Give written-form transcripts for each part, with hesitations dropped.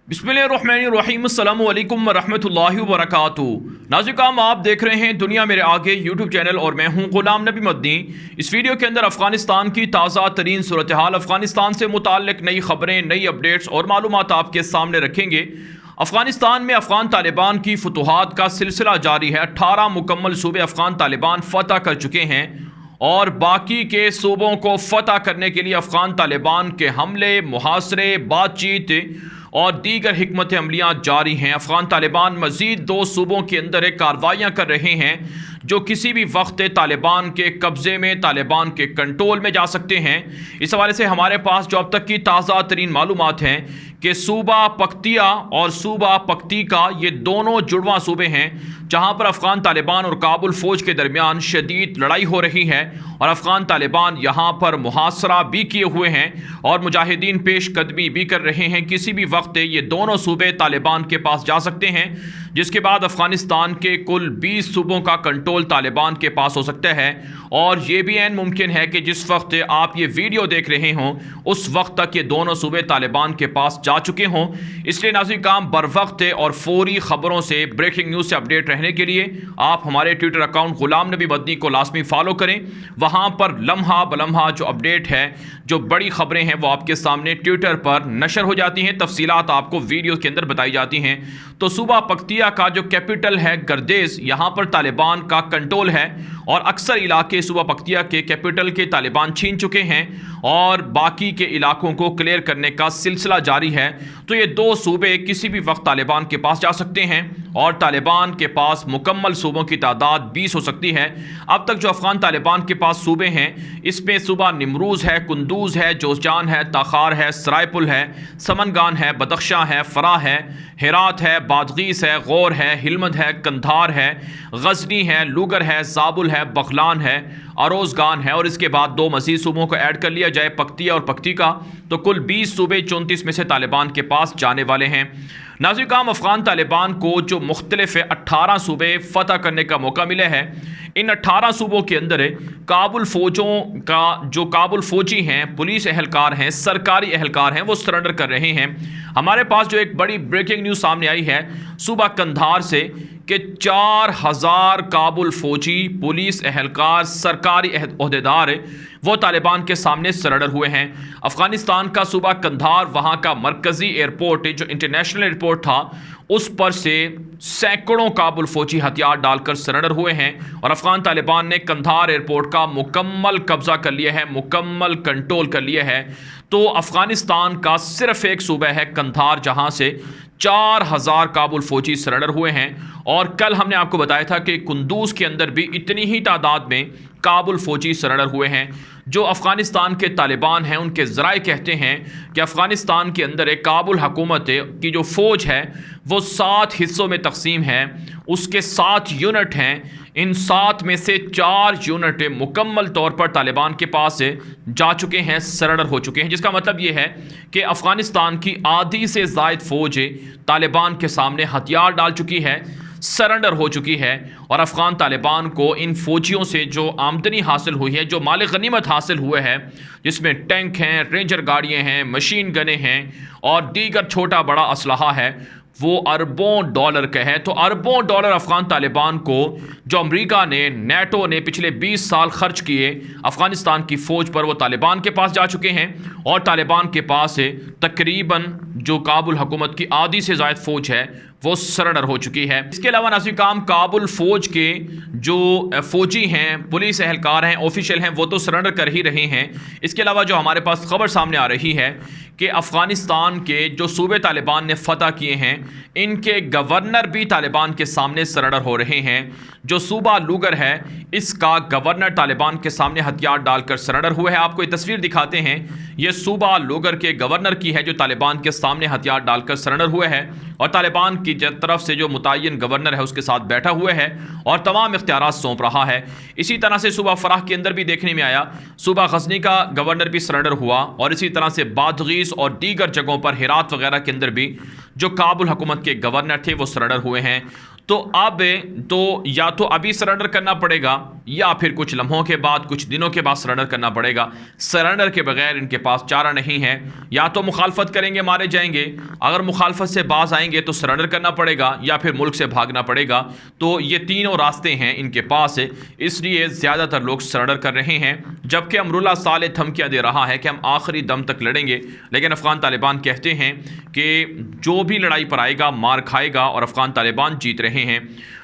बिस्मिल्लाहिर्रहमानिर्रहीम अस्सलामु अलैकुम वरहमतुल्लाहि वबरकातुहू। नाज़रीन, आप देख रहे हैं दुनिया मेरे आगे यूट्यूब चैनल और मैं हूं गुलाम नबी मदनी। इस वीडियो के अंदर अफ़गानिस्तान की ताज़ा तरीन सूरत हाल, अफ़गानिस्तान से मुताल्लिक़ नई खबरें, नई अपडेट्स और मालूमात आपके सामने रखेंगे। अफ़गानिस्तान में अफ़गान तालिबान की फतूहात का सिलसिला जारी है। 18 मुकम्मल सूबे अफ़गान तालिबान फ़तह कर चुके हैं और बाकी के सूबों को फ़तह करने के लिए अफ़गान तालिबान के हमले, मुहासरे, बातचीत और दीगर हिकमत अमलियाँ जारी हैं। अफ़गान तालिबान मज़ीद 2 सूबों के अंदर एक कार्रवाइयाँ कर रहे हैं जो किसी भी वक्त तालिबान के कब्ज़े में, तालिबान के कंट्रोल में जा सकते हैं। इस हवाले से हमारे पास जो अब तक की ताज़ा तरीन मालूमात हैं कि सूबा पख्तिया और सूबा पख्तीका ये दोनों जुड़वा सूबे हैं जहां पर अफ़गान तालिबान और काबुल फ़ौज के दरमियान शदीद लड़ाई हो रही है और अफ़गान तालिबान यहां पर मुहासरा भी किए हुए हैं और मुजाहिदीन पेश कदमी भी कर रहे हैं। किसी भी वक्त ये दोनों सूबे तालिबान के पास जा सकते हैं, जिसके बाद अफ़गानिस्तान के कुल 20 सूबों का कंट्रोल तालिबान के पास हो सकता है। और ये भी ऐन मुमकिन है कि जिस वक्त आप ये वीडियो देख रहे हों उस वक्त तक ये दोनों सूबे तालिबान के पास जा चुके हों। इसलिए नाज़रीन काम बर वक्त और फौरी खबरों से, ब्रेकिंग न्यूज़ से अपडेट रहने के लिए आप हमारे ट्विटर अकाउंट गुलाम नबी मदनी को लाजमी फॉलो करें। वहाँ पर लम्हा बलम्हा जो अपडेट है, जो बड़ी खबरें हैं, वो आपके सामने ट्विटर पर नशर हो जाती हैं। तफसीलात आपको वीडियो के अंदर बताई जाती हैं। तो सूबा पख्तिया का जो कैपिटल है गर्देज, यहाँ पर तालिबान का कंट्रोल है और अक्सर इलाके सूबा पख्तिया के कैपिटल के तालिबान छीन चुके हैं और बाकी के इलाकों को क्लियर करने का सिलसिला जारी है। तो ये 2 सूबे किसी भी वक्त तालिबान के पास जा सकते हैं और तालिबान के पास मुकम्मल सूबों की तादाद 20 हो सकती है। अब तक जो अफ़गान तालिबान के पास सूबे हैं इसमें सूबा निमरूज़ है, कुंदूज़ है, जोजान है, ताखार है, सरायपुल है, समनगान है, बदख्शां है, फरा है, हेरात है, बादगीस है, गौर है, हिलमंद है, कंधार है, गजनी है, लूगर है, जाबुल है, बखलान है, अरोज़गान है और इसके बाद 2 मज़ीद सूबों को ऐड कर लिया जाए, पख्तिया और पख्तीका। तो कुल 20 सूबे 34 में से तालिबान के पास जाने वाले हैं। नाज़रीन काम अफ़गान तालिबान को जो मुख्तलिफ 18 सूबे फ़तह करने का मौका मिला है, इन 18 सूबों के अंदर काबुल फ़ौजों का जो काबुल फ़ौजी हैं, पुलिस एहलकार हैं, सरकारी एहलकार हैं, वो सरेंडर कर रहे हैं। हमारे पास जो एक बड़ी ब्रेकिंग न्यूज़ सामने आई है सूबा कंधार से कि 4000 काबुल फ़ौजी, पुलिस एहलकार, सरकारी ओहदेदार वो तालिबान के सामने सरेंडर हुए हैं। अफ़गानिस्तान का सूबा कंधार, वहाँ का मरकज़ी एयरपोर्ट जो इंटरनेशनल एयरपोर्ट था, उस पर से सैकड़ों काबुल फ़ौजी हथियार डालकर सरेंडर हुए हैं और अफ़गान तालिबान ने कंधार एयरपोर्ट का मुकम्मल कब्ज़ा कर लिया है, मुकम्मल कंट्रोल कर लिया है। तो अफ़गानिस्तान का सिर्फ एक सूबा है कंधार जहाँ से 4000 काबुल फ़ौजी सरेंडर हुए हैं। और कल हमने आपको बताया था कि कुंदूज़ के अंदर भी इतनी ही तादाद में काबुल फ़ौजी सरेंडर हुए हैं। जो अफ़गानिस्तान के तालिबान हैं उनके ज़राए कहते हैं कि अफ़गानिस्तान के अंदर एक काबुल हुकूमत की जो फ़ौज है वो 7 हिस्सों में तकसीम है, उसके 7 यूनिट हैं। इन 7 में से 4 यूनिट मुकम्मल तौर पर तालिबान के पास जा चुके हैं, सरेंडर हो चुके हैं, जिसका मतलब ये है कि अफ़गानिस्तान की आधी से ज़ायद फ़ौज तालिबान के सामने हथियार डाल चुकी है, सरेंडर हो चुकी है। और अफ़गान तालिबान को इन फ़ौजियों से जो आमदनी हासिल हुई है, जो माल गनीमत हासिल हुए है, जिसमें टैंक हैं, रेंजर गाड़ियाँ हैं, मशीन गनें हैं और दीगर छोटा बड़ा असलहा है, वो अरबों डॉलर का है। तो अरबों डॉलर अफ़गान तालिबान को जो अमेरिका ने, नेटो ने पिछले 20 साल खर्च किए अफ़गानिस्तान की फ़ौज पर, वो तालिबान के पास जा चुके हैं और तालिबान के पास तकरीबन जो काबुल हुकूमत की आधी से ज़ायद फ़ौज है वो सरेंडर हो चुकी है। इसके अलावा नाज़रीन काम काबुल फ़ौज के जो फ़ौजी हैं, पुलिस एहलकार हैं, ऑफिशियल हैं, वो तो सरेंडर कर ही रहे हैं। इसके अलावा जो हमारे पास खबर सामने आ रही है कि अफ़गानिस्तान के जो सूबे तालिबान ने फ़तह किए हैं इनके गवर्नर भी तालिबान के सामने सरेंडर हो रहे हैं। जो सूबा लूगर है इसका गवर्नर तालिबान के सामने हथियार डालकर सरेंडर हुए हैं। आपको ये तस्वीर दिखाते हैं, ये सूबा लूगर के गवर्नर की है जो तालिबान के सामने हथियार डालकर सरेंडर हुए हैं और तालिबान की तरफ से जो मुतय्यन गवर्नर है उसके साथ बैठा हुआ है और तमाम इख्तियारात सौंप रहा है। इसी तरह से सूबा फराह के अंदर भी देखने में आया, सूबा गजनी का गवर्नर भी सरेंडर हुआ और इसी तरह से बादगीस और दीगर जगहों पर, हेरात वगैरह के अंदर भी जो काबुल हुकूमत के गवर्नर थे वो सरेंडर हुए हैं। तो अब तो या तो अभी सरेंडर करना पड़ेगा या फिर कुछ लम्हों के बाद, कुछ दिनों के बाद सरेंडर करना पड़ेगा। सरेंडर के बगैर इनके पास चारा नहीं है, या तो मुखालफत करेंगे मारे जाएंगे, अगर मुखालफत से बाज आएंगे तो सरेंडर करना पड़ेगा, या फिर मुल्क से भागना पड़ेगा। तो ये तीनों रास्ते हैं इनके पास, इसलिए ज़्यादातर लोग सरेंडर कर रहे हैं। जबकि अमरुल्लाह सालेह धमकियाँ दे रहा है कि हम आखिरी दम तक लड़ेंगे, लेकिन अफ़गान तालिबान कहते हैं कि जो भी लड़ाई पर आएगा मार खाएगा, और अफ़गान तालिबान जीत रहे हैं।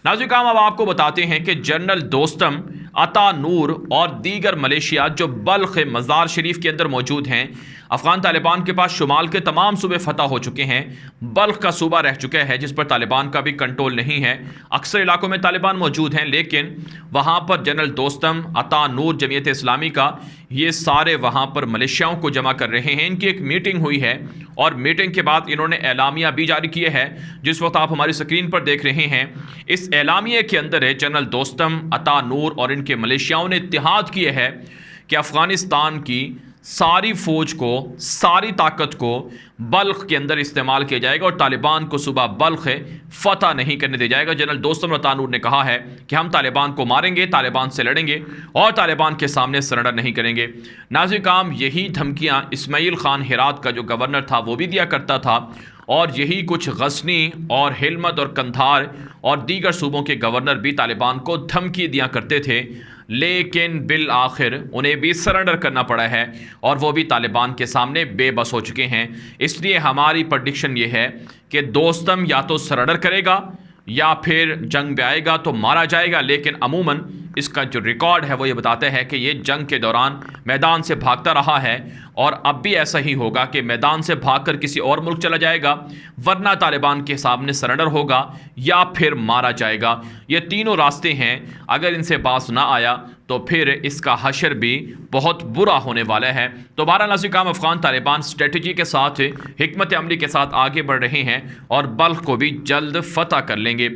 नाज़रीन, अब आपको बताते हैं कि जनरल दोस्तम, अता नूर और दीगर मलेशिया जो बल्ख मज़ार शरीफ के अंदर मौजूद हैं, अफ़गान तालिबान के पास शुमाल के तमाम सूबे फतह हो चुके हैं। बल्ख का सूबा रह चुका है जिस पर तालिबान का भी कंट्रोल नहीं है। अक्सर इलाकों में तालिबान मौजूद हैं, लेकिन वहाँ पर जनरल दोस्तम, अता नूर, जमीयत इस्लामी का, ये सारे वहाँ पर मलेशियाओं को जमा कर रहे हैं। इनकी एक मीटिंग हुई है और मीटिंग के बाद इन्होंने एलामिया भी जारी किए है, जिस वक्त आप हमारी स्क्रीन पर देख रहे हैं। इस एलामिया के अंदर है जनरल दोस्तम, अता नूर और इनके मलेशियाओं ने इत्तेहाद किए है कि अफ़गानिस्तान की सारी फौज को, सारी ताकत को बल्ख के अंदर इस्तेमाल किया जाएगा और तालिबान को सुबह बल्ख फतह नहीं करने दिया जाएगा। जनरल दोस्तम तानूर ने कहा है कि हम तालिबान को मारेंगे, तालिबान से लड़ेंगे और तालिबान के सामने सरेंडर नहीं करेंगे। नाज़रीन, काम यही धमकियाँ इस्माइल खान हेरात का जो गवर्नर था वो भी दिया करता था, और यही कुछ गजनी और हिलमत और कंधार और दीगर सूबों के गवर्नर भी तालिबान को धमकी दिया करते थे, लेकिन बिल आखिर उन्हें भी सरेंडर करना पड़ा है और वो भी तालिबान के सामने बेबस हो चुके हैं। इसलिए हमारी प्रेडिक्शन ये है कि दोस्तम या तो सरेंडर करेगा या फिर जंग में आएगा तो मारा जाएगा। लेकिन अमूमन इसका जो रिकॉर्ड है वो ये बताता है कि ये जंग के दौरान मैदान से भागता रहा है और अब भी ऐसा ही होगा कि मैदान से भागकर किसी और मुल्क चला जाएगा, वरना तालिबान के सामने सरेंडर होगा या फिर मारा जाएगा। ये तीनों रास्ते हैं, अगर इनसे बाज ना आया तो फिर इसका हशर भी बहुत बुरा होने वाला है। तो बहरहाल नाज़रीन, अफ़गान तालिबान स्ट्रेटजी के साथ, हिकमत अमली के साथ आगे बढ़ रहे हैं और बल्ख को भी जल्द फतह कर लेंगे।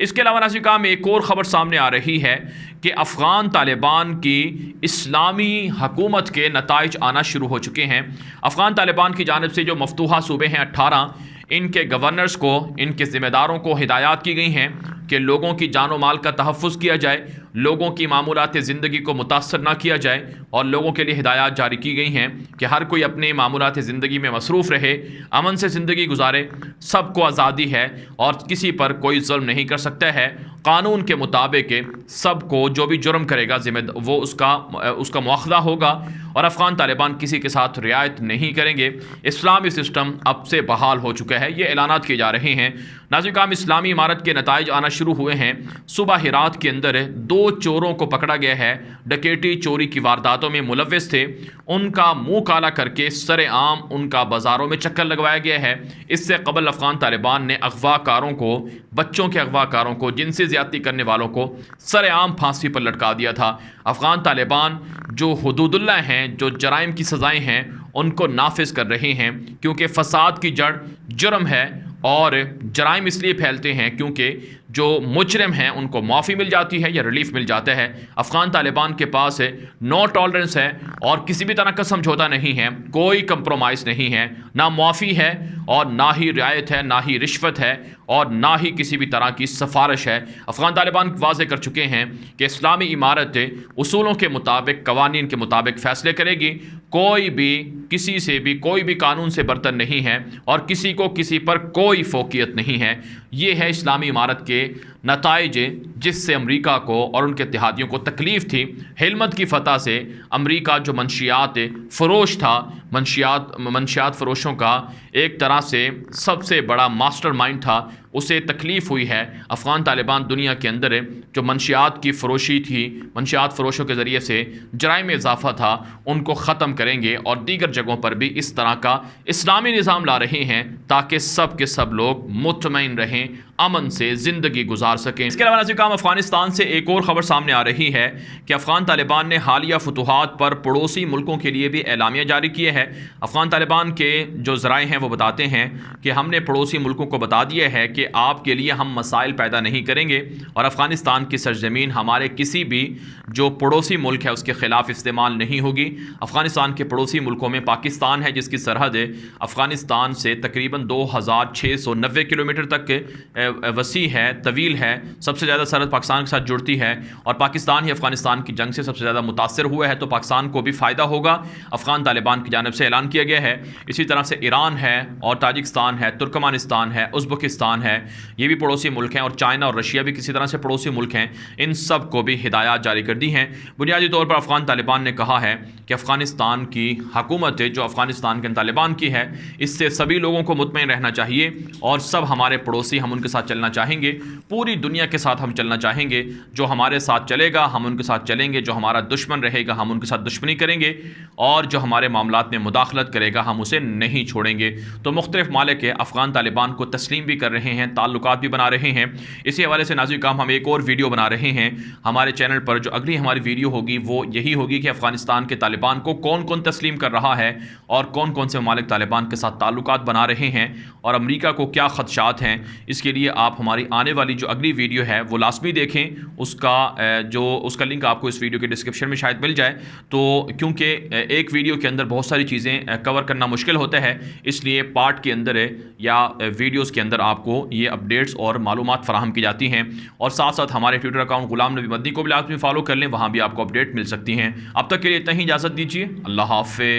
इसके अलावा नाज़रीन, एक और ख़बर सामने आ रही है कि अफ़गान तालिबान की इस्लामी हुकूमत के नताइज आना शुरू हो चुके हैं। अफ़गान तालिबान की जानिब से जो मफतूहा सूबे हैं 18, इनके गवर्नर्स को, इनके ज़िम्मेदारों को हिदायत की गई हैं कि लोगों की जान व माल का तहफ़्फ़ुज़ किया जाए, लोगों की मामूलात ज़िंदगी को मुतासर ना किया जाए, और लोगों के लिए हिदायत जारी की गई हैं कि हर कोई अपने मामूलात ज़िंदगी में मसरूफ़ रहे, अमन से ज़िंदगी गुजारे, सबको आज़ादी है और किसी पर कोई जुल्म नहीं कर सकता है। कानून के मुताबिक सबको जो भी जुर्म करेगा वो उसका मुआखज़ा होगा और अफ़गान तालिबान किसी के साथ रियायत नहीं करेंगे। इस्लामी सिस्टम अब से बहाल हो चुका है, ये ऐलानात किए जा रहे हैं। नाज़रीन, इस्लामी इमारत के नताइज आना शुरू हुए हैं। सुबह हिरात के अंदर 2 चोरों को पकड़ा गया है, डकैती चोरी की वारदातों में मुलव्विस थे, उनका मुंह काला करके सरेआम उनका बाज़ारों में चक्कर लगवाया गया है। इससे कबल अफ़गान तालिबान ने अगवाकारों को, बच्चों के अगवाकारों को, जिनसे ज़्यादती करने वालों को सरेआम फांसी पर लटका दिया था। अफ़गान तालिबान जो हुदूदुल्लाह हैं, जो जराइम की सज़ाएँ हैं, उनको नाफिज कर रहे हैं, क्योंकि फ़साद की जड़ जुर्म है और जराइम इसलिए फैलते हैं क्योंकि जो मुजरिम हैं उनको माफ़ी मिल जाती है या रिलीफ मिल जाता है। अफ़गान तालिबान के पास नो टॉलरेंस है और किसी भी तरह का समझौता नहीं है, कोई कंप्रोमाइज़ नहीं है, ना माफ़ी है और ना ही रियायत है, ना ही रिश्वत है और ना ही किसी भी तरह की सिफारिश है। अफ़गान तालिबान वाज़े कर चुके हैं कि इस्लामी इमारत उसूलों के मुताबिक, कवानीन के मुताबिक फ़ैसले करेगी, कोई भी किसी से भी, कोई भी कानून से बर्तन नहीं है और किसी को किसी पर कोई फोकियत नहीं है। ये है इस्लामी इमारत के नताइज, जिससे अमरीका को और उनके इत्तेहादियों को तकलीफ़ थी। हिलमत की फ़तह से अमरीका जो मंशियात फ़रोश था, मंशियात फ़रोशों का एक तरह से सबसे बड़ा मास्टरमाइंड था, उसे तकलीफ़ हुई है। अफ़गान तालिबान दुनिया के अंदर जो मंशियात की फ़रोशी थी, मंशियात फ़रोशों के ज़रिए से जराइम में इजाफ़ा था, उनको ख़त्म करेंगे और दीगर जगहों पर भी इस तरह का इस्लामी निज़ाम ला रहे हैं ताकि सब के सब लोग मुतमईन रहें, अमन से ज़िंदगी गुजार सकें। इसके अलावा नाज़रीन, अफ़गानिस्तान से एक और ख़बर सामने आ रही है कि अफ़गान तालिबान ने हालिया फतूहात पर पड़ोसी मुल्कों के लिए भी एलामिया जारी किए है। अफ़गान तालिबान के जो ज़राए हैं वो बताते हैं कि हमने पड़ोसी मुल्कों को बता दिया है कि आपके लिए हम मसाइल पैदा नहीं करेंगे और अफ़गानिस्तान की सरजमीन हमारे किसी भी जो पड़ोसी मुल्क है उसके ख़िलाफ़ इस्तेमाल नहीं होगी। अफ़गानिस्तान के पड़ोसी मुल्कों में पाकिस्तान है, जिसकी सरहद अफ़गानिस्तान से तकरीबन 2690 किलोमीटर तक वसी है, तवील है, सबसे ज़्यादा सरहद पाकिस्तान के साथ जुड़ती है और पाकिस्तान ही अफ़गानिस्तान की जंग से सबसे ज़्यादा मुतासर हुआ है, तो पाकिस्तान को भी फ़ायदा होगा। अफ़गान तालिबान की जानिब से ऐलान किया गया है। इसी तरह से ईरान है और ताजिकिस्तान है, तुर्कमानिस्तान है, उज़्बेकिस्तान है, ये भी पड़ोसी मुल्क हैं और चाइना और रशिया भी किसी तरह से पड़ोसी मुल्क हैं। इन सब को भी हिदायत जारी कर दी हैं। बुनियादी तौर पर अफ़गान तालिबान ने कहा है कि अफ़गानिस्तान की हुकूमत जो अफ़गानिस्तान के तालिबान की है, इससे सभी लोगों को मुतमईन रहना चाहिए और सब हमारे पड़ोसी, हम उनके साथ चलना चाहेंगे, पूरी दुनिया के साथ हम चलना चाहेंगे। जो हमारे साथ चलेगा हम उनके साथ चलेंगे, जो हमारा दुश्मन रहेगा हम उनके साथ दुश्मनी करेंगे और जो हमारे मामलात में मुदाखलत करेगा हम उसे नहीं छोड़ेंगे। तो मुख्तलिफ मालिक अफ़गान तालिबान को तस्लीम भी कर रहे हैं, ताल्लुकात भी बना रहे हैं। इसी हवाले से नाज़रीन काम हम एक और वीडियो बना रहे हैं हमारे चैनल पर। जो अगली हमारी वीडियो होगी वो यही होगी कि अफ़गानिस्तान के तालिबान को कौन कौन तस्लीम कर रहा है और कौन कौन से मालिक तालिबान के साथ ताल्लुकात बना रहे हैं और अमेरिका को क्या खदशात हैं। इसके लिए आप हमारी आने वाली जो अगली वीडियो है वो लाजमी देखें। उसका लिंक आपको इस वीडियो के डिस्क्रिप्शन में शायद मिल जाए, तो क्योंकि एक वीडियो के अंदर बहुत सारी चीज़ें कवर करना मुश्किल होता है, इसलिए पार्ट के अंदर या वीडियोज़ के अंदर आपको ये अपडेट्स और मालूमात फ़राहम की जाती हैं। और साथ साथ हमारे ट्विटर अकाउंट गुलाम नबी मदनी को भी लाजमी फॉलो कर लें, वहाँ भी आपको अपडेट मिल सकती हैं। अब तक के लिए इतना ही, इजाज़त दीजिए। अल्लाह हाफ़िज़।